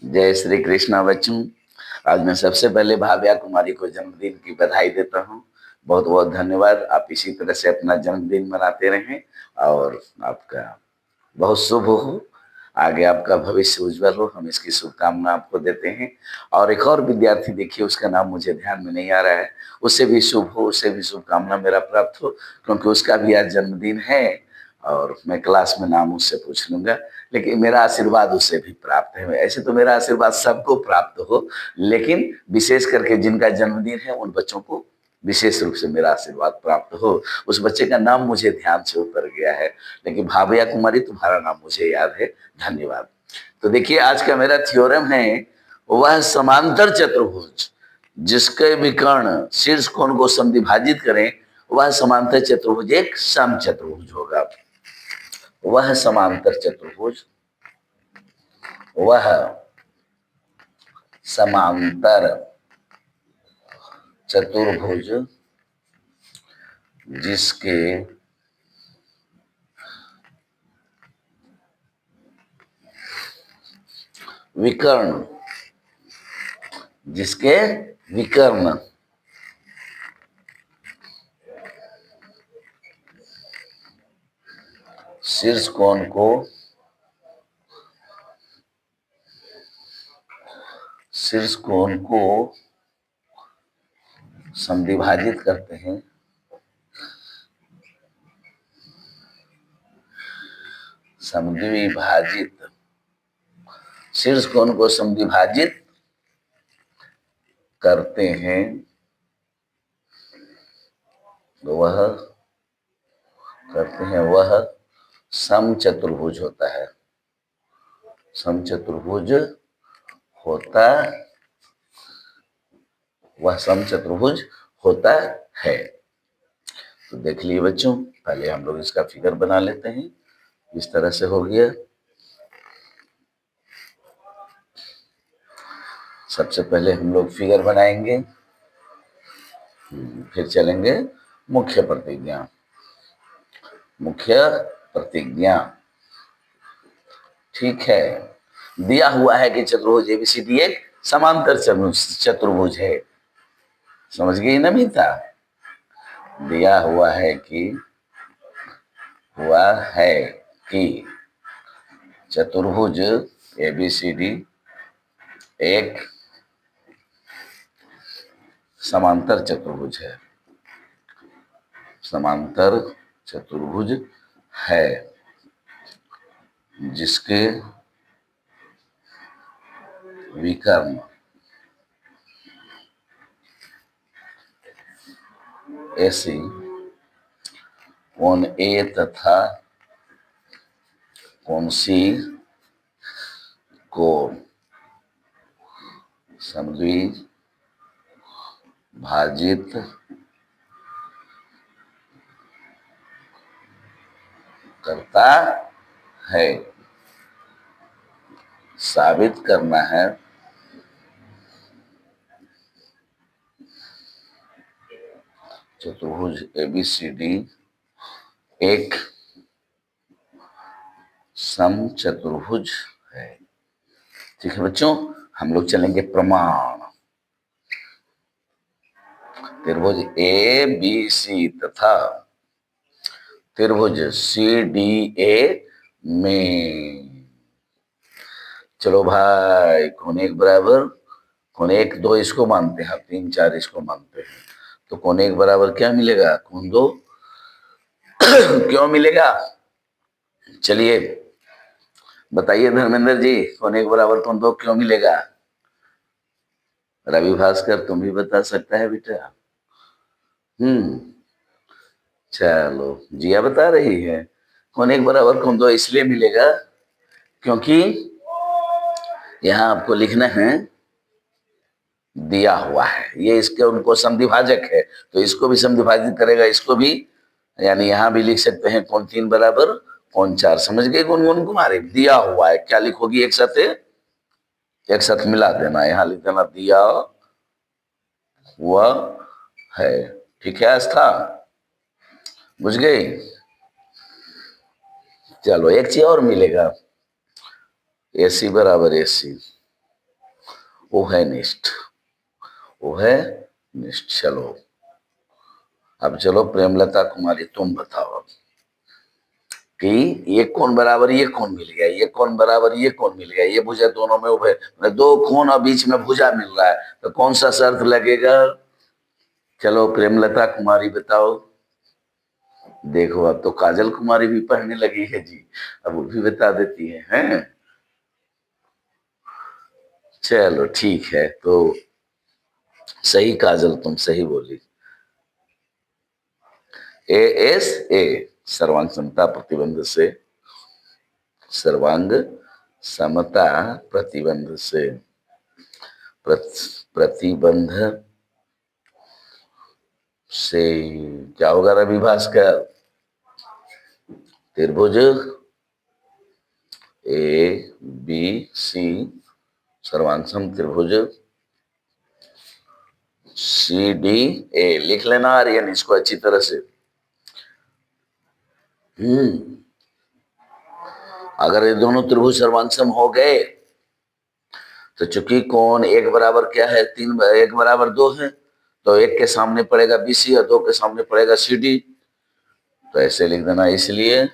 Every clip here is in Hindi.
जय श्री कृष्णा बच्चों। आज मैं सबसे पहले भाव्या कुमारी को जन्मदिन की बधाई देता हूँ। बहुत बहुत धन्यवाद। आप इसी तरह से अपना जन्मदिन मनाते रहें और आपका बहुत शुभ हो, आगे आपका भविष्य उज्जवल हो, हम इसकी शुभकामना आपको देते हैं। और एक और विद्यार्थी देखिए, उसका नाम मुझे ध्यान में नहीं आ रहा है, उससे भी शुभ हो, उससे भी शुभकामना मेरा प्राप्त हो, क्योंकि उसका भी आज जन्मदिन है और मैं क्लास में नाम उससे पूछ लूंगा। लेकिन मेरा आशीर्वाद उससे भी प्राप्त है। ऐसे तो मेरा आशीर्वाद सबको प्राप्त हो, लेकिन विशेष करके जिनका जन्मदिन है उन बच्चों को विशेष रूप से मेरा आशीर्वाद प्राप्त हो। उस बच्चे का नाम मुझे ध्यान से उतर गया है, लेकिन भाविया कुमारी तुम्हारा नाम मुझे याद है। धन्यवाद। तो देखिए, आज का मेरा थ्योरम है, वह समांतर चतुर्भुज जिसके विकर्ण शीर्ष कोण को समद्विभाजित करें, वह समांतर चतुर्भुज एक समचतुर्भुज होगा। वह समांतर चतुर्भुज, वह समांतर चतुर्भुज जिसके विकर्ण, जिसके विकर्ण शीर्ष कोण को समद्विभाजित करते हैं, समद्विभाजित शीर्ष कोण को समद्विभाजित करते हैं, वह समचतुर्भुज होता है। समचतुर्भुज होता, वह समचतुर्भुज होता है। तो देख लिए बच्चों, पहले हम लोग इसका फिगर बना लेते हैं। इस तरह से हो गया। सबसे पहले हम लोग फिगर बनाएंगे, फिर चलेंगे मुख्य प्रतिज्ञा। मुख्य प्रतिज्ञा, ठीक है। दिया हुआ है कि चतुर्भुज एबीसीडी एक समांतर चतुर्भुज है। समझ गई ना मीता? दिया हुआ है कि चतुर्भुज एबीसीडी एक समांतर चतुर्भुज है। समांतर चतुर्भुज है जिसके विकर्ण ऐसी कोण ए तथा कोण सी को समद्विभाजित करता है। साबित करना है चतुर्भुज एबीसीडी एक समचतुर्भुज है। ठीक है बच्चों, हम लोग चलेंगे प्रमाण। त्रिभुज ए बी सी तथा त्रिभुज सी डी ए में, चलो भाई, कोण एक बराबर कोण एक दो इसको मानते हैं, 3 4 इसको मानते हैं, तो कोण एक बराबर क्या मिलेगा? कोण दो। क्यों मिलेगा? चलिए बताइए धर्मेंद्र जी, कोण एक बराबर कोण दो क्यों मिलेगा? रवि भास्कर तुम भी बता सकता है बेटा। चलो, जिया बता रही है कोण एक बराबर कोण दो इसलिए मिलेगा क्योंकि यहां आपको लिखना है, दिया हुआ है, ये इसके उनको समद्विभाजक है, तो इसको भी समद्विभाजित करेगा, इसको भी, यानी यहां भी लिख सकते हैं कोण 3 बराबर कोण 4। समझ गए गुनगुन कुमारी? दिया हुआ है, क्या लिखोगी? एक साथ मिला देना, यहां लिख देना दिया हुआ है। ठीक है आस्था, बुझ गई? चलो एक चीज और मिलेगा, AC बराबर AC, वो है निष्ठ, वो है निष्ठ। चलो अब चलो प्रेमलता कुमारी तुम बताओ अब कि ये कोण बराबर ये कोण मिल गया, ये कोण बराबर ये कोण मिल गया, ये भुजा दोनों में उभय, मतलब दो कोण और बीच में भुजा मिल रहा है, तो कौन सा शर्त लगेगा? चलो प्रेमलता कुमारी बताओ। देखो अब तो काजल कुमारी भी पढ़ने लगी है जी, अब वो भी बता देती है, हैं? चलो ठीक है, तो सही काजल, तुम सही बोली। ए एस ए सर्वांग समता प्रतिबंध से, सर्वांग समता प्रतिबंध से, प्रतिबंध से क्या होगा रवि भास्कर? त्रिभुज ए बी सी सर्वांगसम त्रिभुज सी डी ए, लिख लेना आर्यन इसको अच्छी तरह से। अगर ये दोनों त्रिभुज सर्वांगसम हो गए तो चूंकि कोण एक बराबर क्या है, तीन, एक बराबर दो है, तो एक के सामने पड़ेगा बीसी और दो के सामने पड़ेगा सीडी, तो ऐसे लिख देना। इसलिए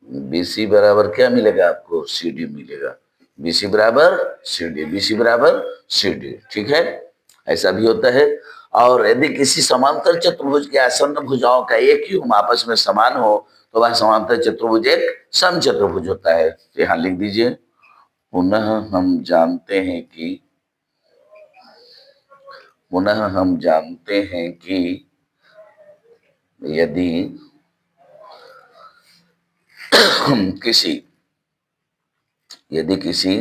बीसी बराबर क्या मिलेगा आपको? सीडी मिलेगा। बीसी बराबर सीडी, बीसी बराबर सीडी, ठीक है, ऐसा भी होता है। और यदि किसी समांतर चतुर्भुज के आसन्न भुजाओं का एक युग्म आपस में समान हो तो वह समांतर चतुर्भुज एक समचतुर्भुज होता है। तो यहां लिख दीजिए, पुनः हम जानते हैं कि, पुनः हम जानते हैं कि यदि किसी, यदि किसी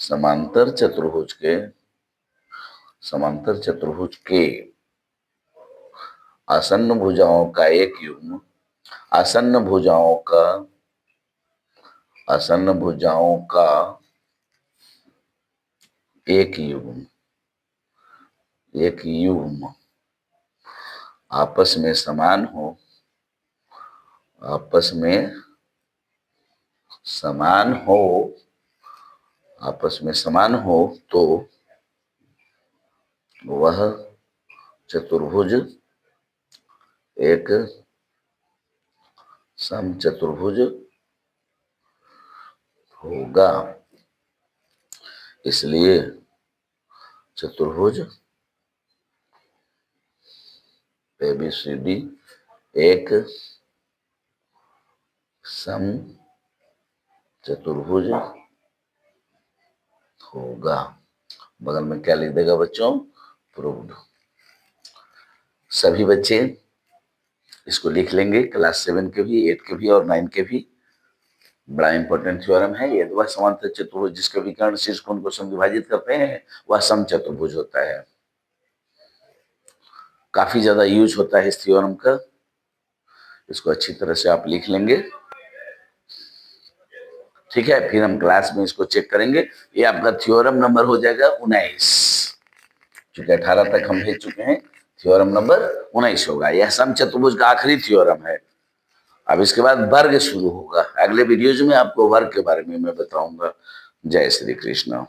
समांतर चतुर्भुज के, समांतर चतुर्भुज के आसन्न भुजाओं का एक युग्म, आसन्न भुजाओं का, आसन्न भुजाओं का एक युग्म, एक युग्म आपस में समान हो, आपस में समान हो, आपस में समान हो तो वह चतुर्भुज एक समचतुर्भुज होगा। इसलिए चतुर्भुज एबीसीडी एक सम चतुर्भुज होगा। बगल में क्या लिख देगा बच्चों? प्रूव्ड। सभी बच्चे इसको लिख लेंगे, क्लास 7 के भी, 8 के भी और 9 के भी। बड़ा इंपॉर्टेंट थ्योरम है ये। वह समांतर चतुर्भुज जिसके विकर्ण शीर्ष कोण को समविभाजित करते हैं वह समचतुर्भुज होता है। काफी ज्यादा यूज होता है इस थ्योरम का, इसको अच्छी तरह से आप लिख लेंगे, ठीक है। फिर हम क्लास में इसको चेक करेंगे। ये आपका थ्योरम नंबर हो जाएगा 19, क्योंकि 18 तक हम भेज चुके हैं, थ्योरम नंबर 19 होगा। यह समचतुर्भुज का आखिरी थ्योरम है। अब इसके बाद वर्ग शुरू होगा। अगले वीडियोज में आपको वर्ग के बारे में मैं बताऊंगा। जय श्री कृष्ण।